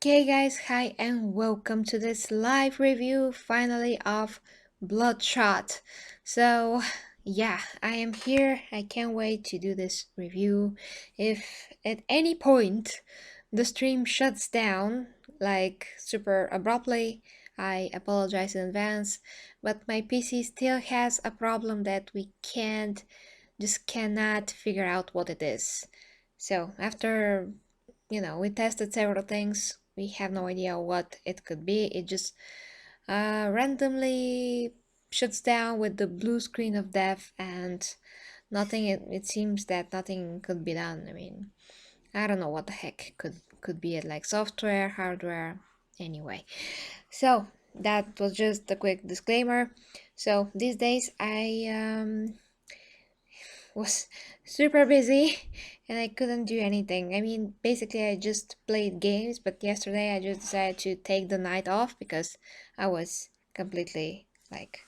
Okay guys, hi and welcome to this live review finally of Bloodshot. So yeah, I am here. I can't wait to do this review. If at any point the stream shuts down like super abruptly, I apologize in advance, but my PC still has a problem that we just cannot figure out what it is. So after we tested several things. We have no idea what it could be. It just randomly shuts down with the blue screen of death and nothing. It seems that nothing could be done. I mean, I don't know what the heck could be it, like software, hardware. Anyway, so that was just a quick disclaimer. So these days I was super busy and I couldn't do anything. I mean, basically, I just played games, but yesterday I just decided to take the night off because I was completely like,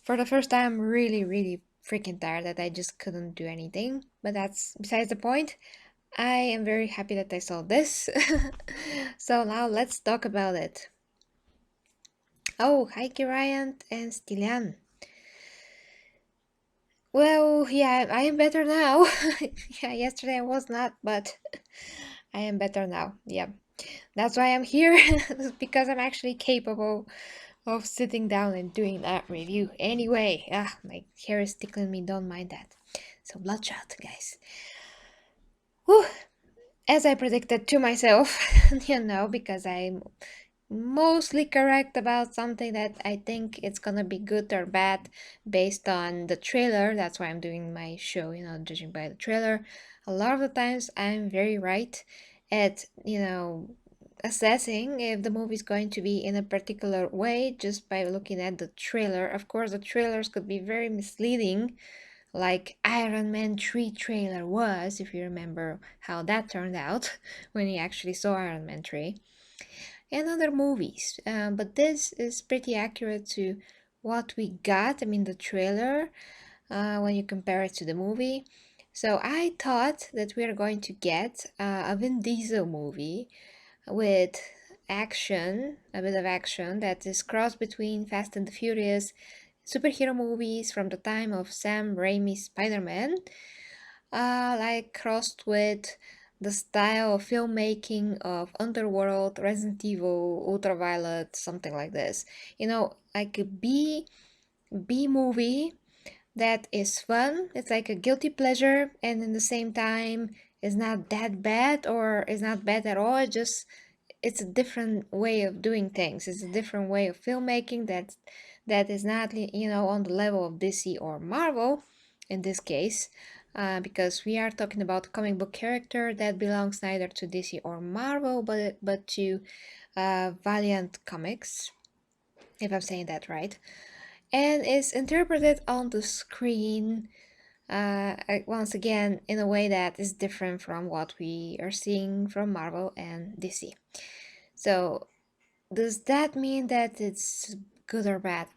for the first time, really, really freaking tired that I just couldn't do anything. But that's besides the point. I am very happy that I saw this. So now let's talk about it. Oh, hi, Ryan and Stilian. Well, yeah, I am better now. Yeah, yesterday I was not, but I am better now. Yeah, that's why I'm here, because I'm actually capable of sitting down and doing that review. Anyway, my hair is tickling me, don't mind that. So, Bloodshot, guys. Whew. As I predicted to myself, because I'm mostly correct about something that I think it's gonna be good or bad based on the trailer. That's why I'm doing my show, judging by the trailer. A lot of the times I'm very right at, assessing if the movie is going to be in a particular way just by looking at the trailer. Of course, the trailers could be very misleading, like Iron Man 3 trailer was, if you remember how that turned out when you actually saw Iron Man 3 and other movies. But this is pretty accurate to what we got, I mean, the trailer, when you compare it to the movie. So I thought that we are going to get a Vin Diesel movie with action, a bit of action that is crossed between Fast and the Furious superhero movies from the time of Sam Raimi's Spider-Man, like crossed with the style of filmmaking of Underworld, Resident Evil, Ultraviolet, something like this. Like a B movie that is fun. It's like a guilty pleasure, and in the same time is not that bad or is not bad at all. It's a different way of doing things. It's a different way of filmmaking that is not on the level of DC or Marvel in this case, because we are talking about a comic book character that belongs neither to DC or Marvel, but to Valiant Comics, if I'm saying that right, and is interpreted on the screen once again in a way that is different from what we are seeing from Marvel and DC. So, does that mean that it's good or bad?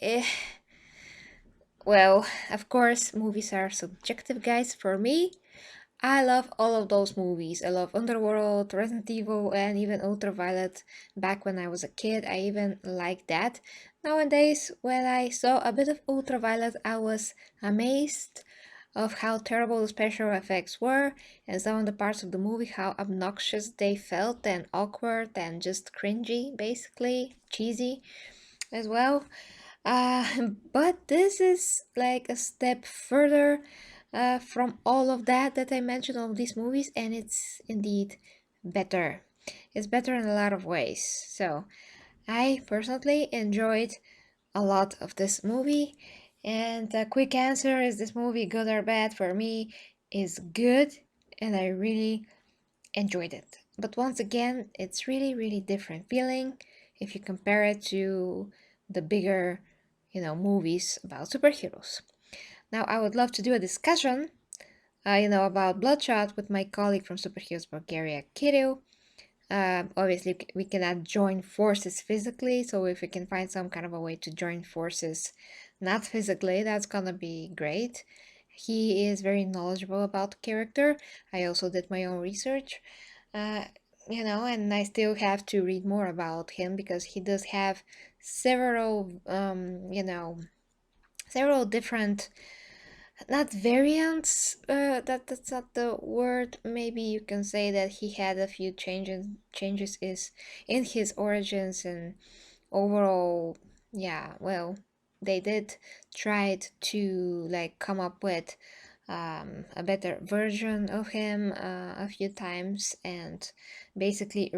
Eh, well, of course, movies are subjective, guys. For me, I love all of those movies. I love Underworld, Resident Evil, and even Ultraviolet. Back when I was a kid, I even liked that. Nowadays, when I saw a bit of Ultraviolet, I was amazed of how terrible the special effects were, and some of the parts of the movie, how obnoxious they felt and awkward and just cringy, basically, cheesy as well. But this is like a step further from all of that I mentioned, all of these movies, and it's indeed better. It's better in a lot of ways. So I personally enjoyed a lot of this movie. And a quick answer, is this movie good or bad? For me, is good, and I really enjoyed it. But once again, it's really, really different feeling if you compare it to the bigger, movies about superheroes. Now, I would love to do a discussion, about Bloodshot with my colleague from Superheroes Bulgaria, Kirill. Obviously, we cannot join forces physically, so if we can find some kind of a way to join forces not physically, that's gonna be great. He is very knowledgeable about the character. I also did my own research. Uh, you know, and I still have to read more about him because he does have several, you know, several different, not variants, that's not the word. Maybe you can say that he had a few changes is in his origins and overall, yeah, well, they did try to like come up with a better version of him a few times and basically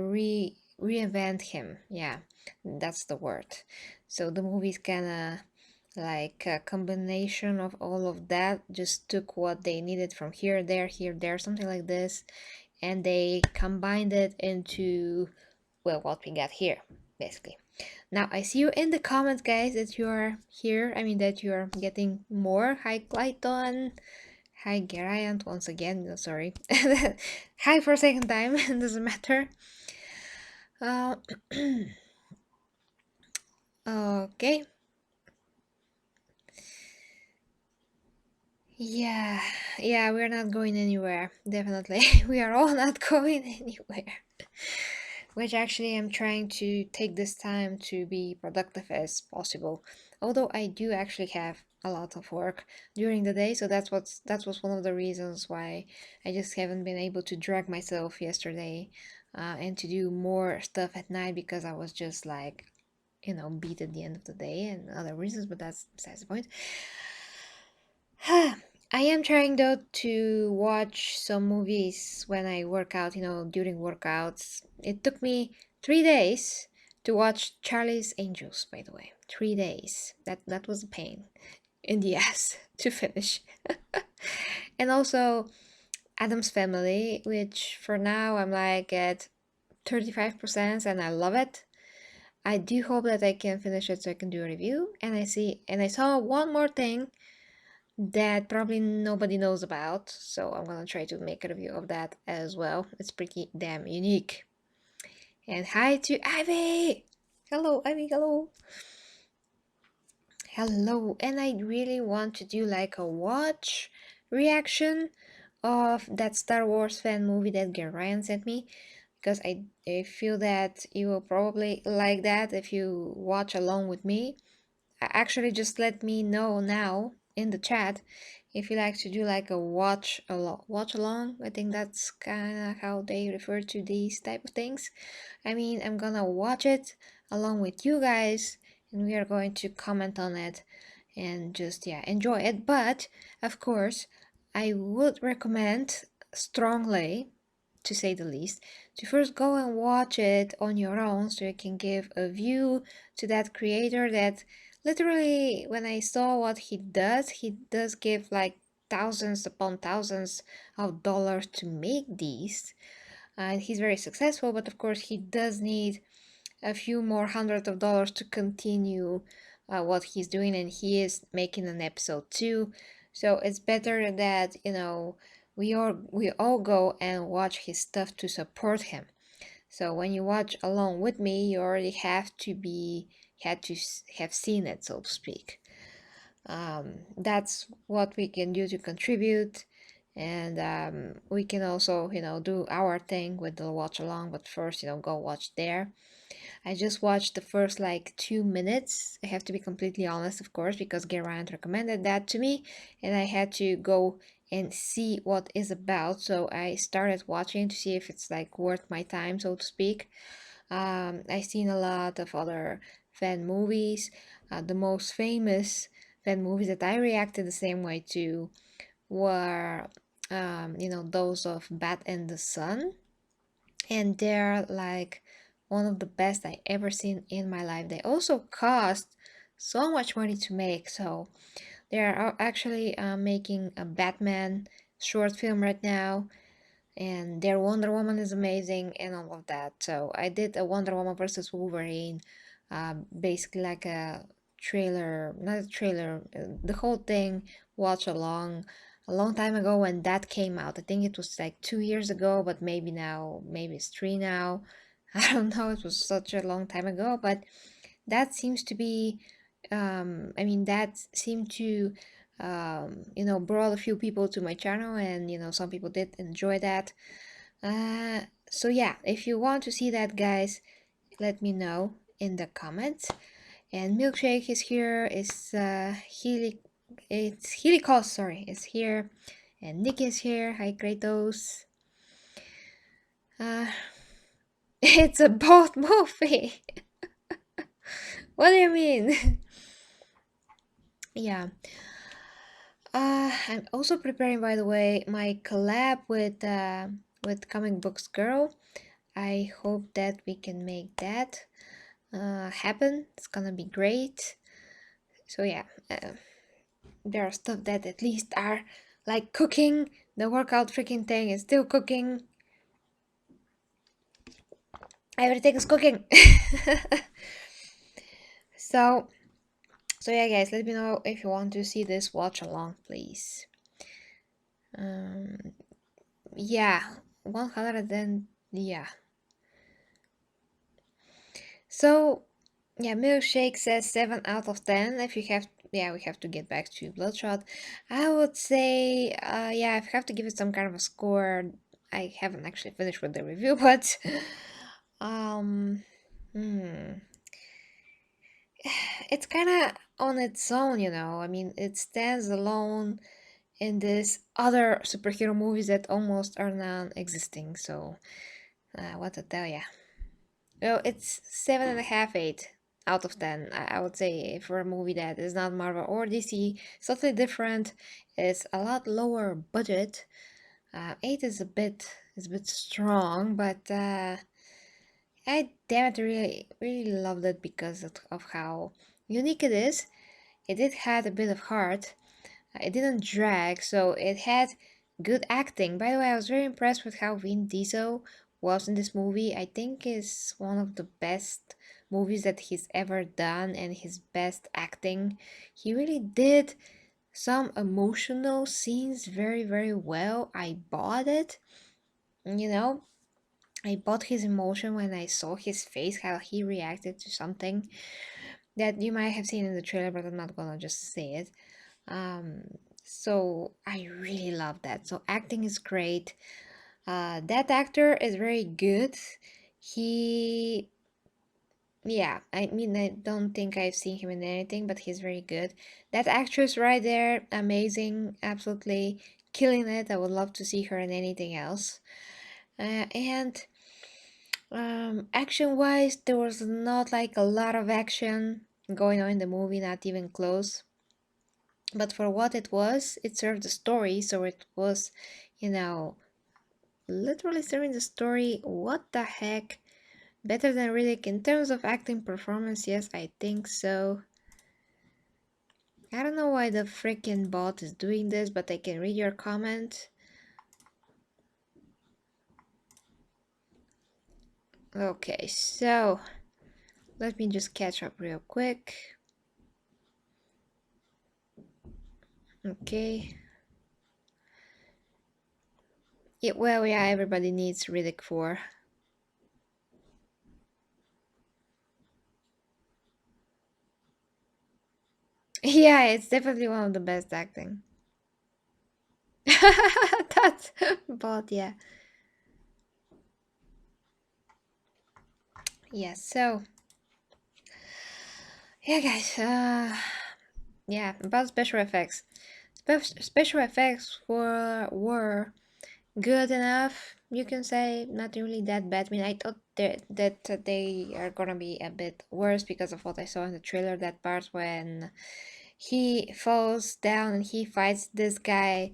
reinvent him. Yeah, that's the word. So the movie's kind of like a combination of all of that, just took what they needed from here, there, something like this, and they combined it into, well, what we got here, basically. Now, I see you in the comments, guys, that you are here. I mean, that you are getting more. Hi, Clayton. Hi, Geraint, once again. No, sorry. Hi for a second time. Doesn't matter. Uh, okay. Yeah, yeah, we're not going anywhere. Definitely. We are all not going anywhere. Which actually I'm trying to take this time to be productive as possible. Although I do actually have a lot of work during the day, so that was one of the reasons why I just haven't been able to drag myself yesterday and to do more stuff at night because I was just like, you know, beat at the end of the day and other reasons, but that's besides the point. I am trying though to watch some movies when I work out, you know, during workouts. It took me 3 days to watch Charlie's Angels, by the way. 3 days. That was a pain in the ass to finish. And also Adam's Family, which for now I'm like at 35% and I love it. I do hope that I can finish it so I can do a review. And I saw one more thing that probably nobody knows about, so I'm gonna try to make a review of that as well. It's pretty damn unique. And hi to Ivy! Hello, Ivy, hello! Hello, and I really want to do like a watch reaction of that Star Wars fan movie that Ryan sent me because I feel that you will probably like that if you watch along with me. Actually, just let me know now in the chat if you like to do like a watch along. I think that's kind of how they refer to these type of things. I mean, I'm gonna watch it along with you guys and we are going to comment on it and just, yeah, enjoy it. But of course, I would recommend strongly, to say the least, to first go and watch it on your own so you can give a view to that creator that literally, when I saw what he does give like thousands upon thousands of dollars to make these. And he's very successful, but of course he does need a few more hundreds of dollars to continue what he's doing, and he is making an episode too. So it's better that, you know, we all go and watch his stuff to support him. So when you watch along with me, you already had to have seen it, so to speak. That's what we can do to contribute, and we can also, you know, do our thing with the watch along. But first, you know, go watch there. I just watched the first like 2 minutes. I have to be completely honest, of course, because Geraint recommended that to me, and I had to go and see what it's about. So I started watching to see if it's like worth my time, so to speak. I've seen a lot of other fan movies. The most famous fan movies that I reacted the same way to were, you know, those of Bat and the Sun, and they're like one of the best I ever seen in my life. They also cost so much money to make, so they are actually making a Batman short film right now, and their Wonder Woman is amazing and all of that. So I did a Wonder Woman versus Wolverine, basically like a trailer, not a trailer, the whole thing, watch along a long time ago when that came out. I think it was like 2 years ago, but maybe now, maybe it's three now. I don't know, it was such a long time ago, but that seems to be, I mean, that seemed to, you know, brought a few people to my channel, and, you know, some people did enjoy that. Uh, So yeah, if you want to see that, guys, let me know in the comments. And milkshake is here. It's Helicos, sorry, is here. And Nick is here. Hi, Kratos. It's a boat movie. What do you mean? Yeah. I'm also preparing, by the way, my collab with Comic Books Girl. I hope that we can make that happen. It's gonna be great. So yeah, there are stuff that at least are like cooking. The workout freaking thing is still cooking. Everything is cooking. so yeah, guys, let me know if you want to see this watch along, please. Yeah, 100 and yeah. So yeah, milkshake says 7 out of 10. If you have, yeah, we have to get back to Bloodshot. I would say, yeah, if I have to give it some kind of a score, I haven't actually finished with the review, but um, hmm, it's kind of on its own, you know. I mean, it stands alone in this other superhero movies that almost are non-existing. So, what to tell ya? Well, it's 7.5, 8 out of 10. I would say for a movie that is not Marvel or DC, it's totally different. It's a lot lower budget. 8 is a bit strong, but I damn it really loved it because of how unique it is. It did had a bit of heart. It didn't drag, so it had good acting. By the way, I was very impressed with how Vin Diesel was in this movie. I think is one of the best movies that he's ever done and his best acting. He really did some emotional scenes very well. I bought it, you know. I bought his emotion when I saw his face, how he reacted to something that you might have seen in the trailer, but I'm not gonna just say it. Um, so I really love that. So acting is great. That actor is very good. He, yeah, I mean, I don't think I've seen him in anything, but he's very good. That actress right there, amazing, absolutely killing it. I would love to see her in anything else. And action wise, there was not like a lot of action going on in the movie, not even close. But for what it served the story, so it was, you know, literally serving the story. What the heck? Better than Riddick in terms of acting performance, yes, I think so. I don't know why the freaking bot is doing this, but I can read your comment. Okay, so let me just catch up real quick. Okay. Yeah, well, yeah, everybody needs Riddick 4. Yeah, it's definitely one of the best acting. That's bot, yeah. Yeah, so yeah, guys, yeah, about special effects. Special effects were good enough, you can say, not really that bad. I mean, I thought that they are gonna be a bit worse because of what I saw in the trailer, that part when he falls down and he fights this guy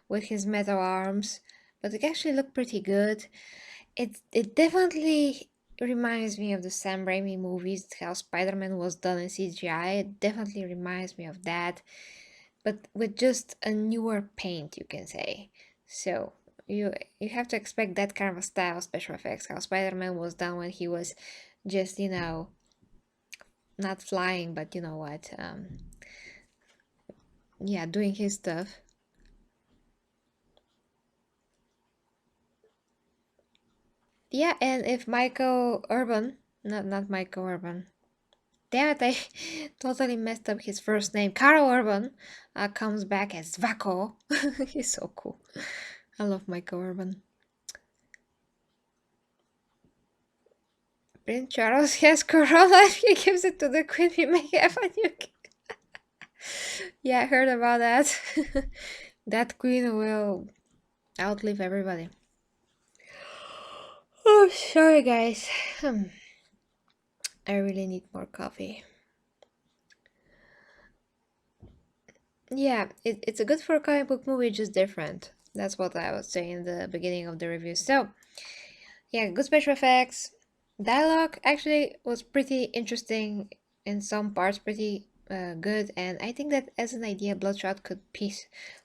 with his metal arms, but it actually looked pretty good. It definitely reminds me of the Sam Raimi movies, how Spider-Man was done in CGI. It definitely reminds me of that, but with just a newer paint, you can say. So you have to expect that kind of a style of special effects, how Spider-Man was done when he was just, you know, not flying, but you know what, yeah, doing his stuff. Yeah, and if Michael Urban, not Michael Urban, damn it, I totally messed up his first name. Carl Urban comes back as Vaco. He's so cool. I love Michael Urban. Prince Charles has corona. If he gives it to the queen, we may have a new king. Yeah, I heard about that. That queen will outlive everybody. Oh, sorry, guys. I really need more coffee. Yeah, it's a good for a comic book movie, just different. That's what I was saying in the beginning of the review. So, yeah, good special effects. Dialogue actually was pretty interesting in some parts, pretty good. And I think that as an idea, Bloodshot could be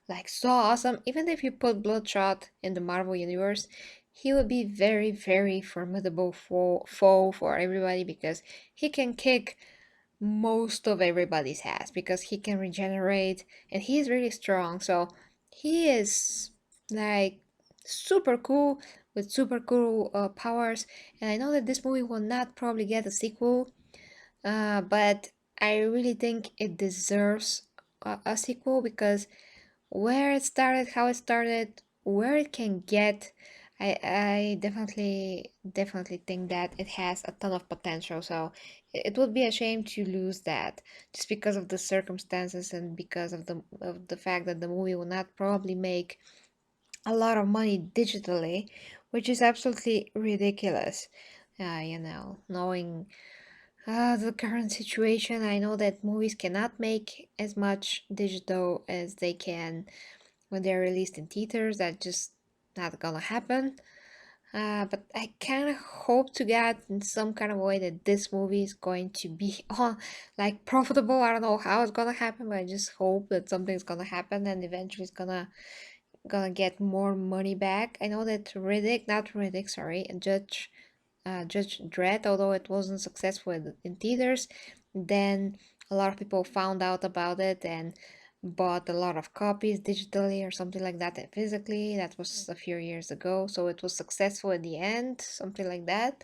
like so awesome. Even if you put Bloodshot in the Marvel universe, he would be very, very formidable foe for everybody because he can kick most of everybody's ass because he can regenerate and he is really strong. So he is like super cool with super cool powers. And I know that this movie will not probably get a sequel, but I really think it deserves a sequel because where it started, how it started, where it can get, I definitely think that it has a ton of potential. So it would be a shame to lose that just because of the circumstances and because of the fact that the movie will not probably make a lot of money digitally, which is absolutely ridiculous. Knowing the current situation, I know that movies cannot make as much digital as they can when they're released in theaters. That's just not gonna happen. But I kind of hope to God in some kind of way that this movie is going to be like profitable. I don't know how it's gonna happen, but I just hope that something's gonna happen and eventually it's gonna get more money back. I know that Judge Dredd, although it wasn't successful in theaters, then a lot of people found out about it and bought a lot of copies digitally or something like that and physically. That was a few years ago, so it was successful in the end, something like that.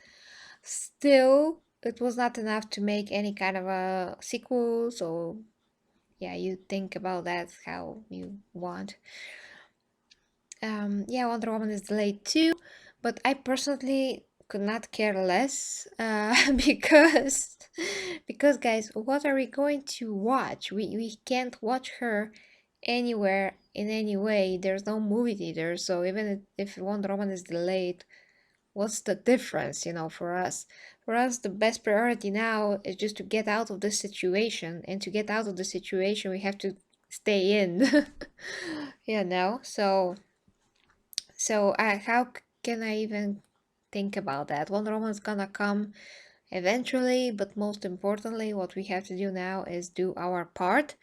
Still, it was not enough to make any kind of a sequel, so yeah, you think about that how you want. Yeah, Wonder Woman is delayed too, but I personally could not care less because guys, what are we going to watch? We can't watch her anywhere in any way. There's no movie theater, so even if Wonder Woman is delayed, what's the difference, for us? For us, the best priority now is just to get out of this situation, and to get out of the situation, we have to stay in. So how can I even think about that? Wonder Woman's gonna come eventually, but most importantly, what we have to do now is do our part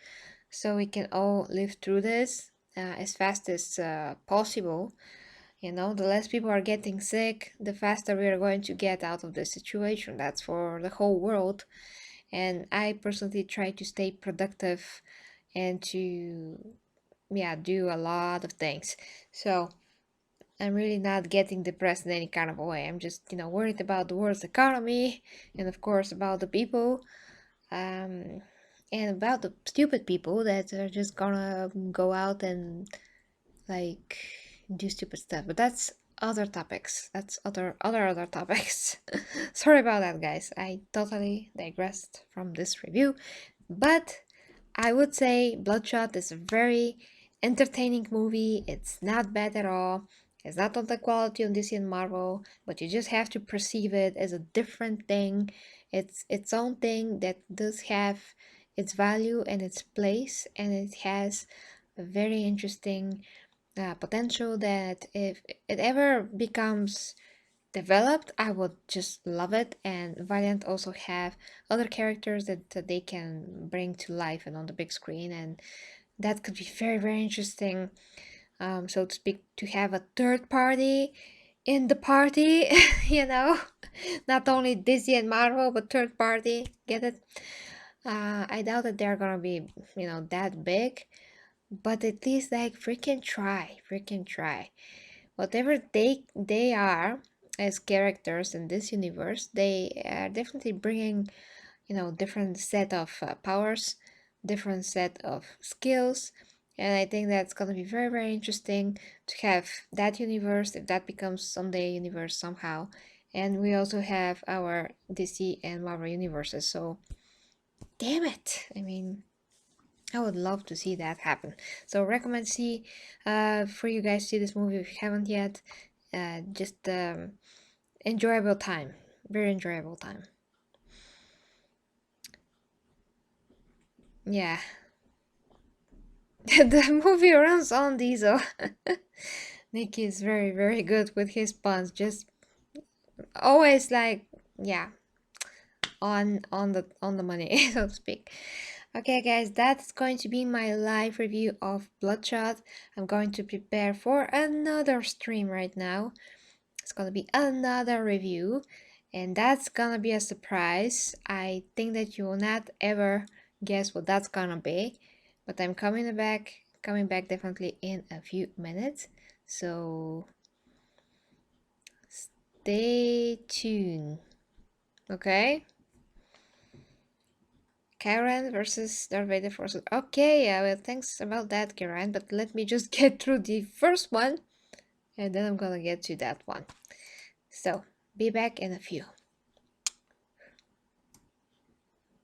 so we can all live through this as fast as possible. The less people are getting sick, the faster we are going to get out of this situation. That's for the whole world. And I personally try to stay productive and to, yeah, do a lot of things. So I'm really not getting depressed in any kind of way. I'm just, worried about the world's economy and, of course, about the people, um, and about the stupid people that are just gonna go out and like do stupid stuff. But that's other topics. That's other topics. Sorry about that, guys. I totally digressed from this review, but I would say Bloodshot is a very entertaining movie. It's not bad at all. It's not on the quality of DC and Marvel, but you just have to perceive it as a different thing. It's its own thing that does have its value and its place, and it has a very interesting potential that if it ever becomes developed, I would just love it. And Valiant also have other characters that they can bring to life and on the big screen, and that could be very, very interesting, so to speak, to have a third party in the party, not only Disney and Marvel, but third party. Get it? I doubt that they're gonna be, that big, but at least like freaking try. Whatever they are as characters in this universe, they are definitely bringing, different set of powers, different set of skills, and I think that's going to be very, very interesting to have that universe, if that becomes someday a universe somehow, And we also have our DC and Marvel universes. So, damn it! I mean, I would love to see that happen. So recommend see for you guys to see this movie if you haven't yet. Just enjoyable time, very enjoyable time. Yeah, the movie runs on diesel. Nicky is very good with his puns. Just always like, yeah, on the money, so to speak. Okay guys, that's going to be my live review of Bloodshot. I'm going to prepare for another stream right now. It's gonna be another review, and that's gonna be a surprise. I think that you will not ever guess what that's gonna be, but I'm coming back definitely in a few minutes. So stay tuned. Okay? Karen versus Darth Vader forces. Okay, well, thanks about that, Karen, but let me just get through the first one, and then I'm gonna get to that one. So, be back in a few.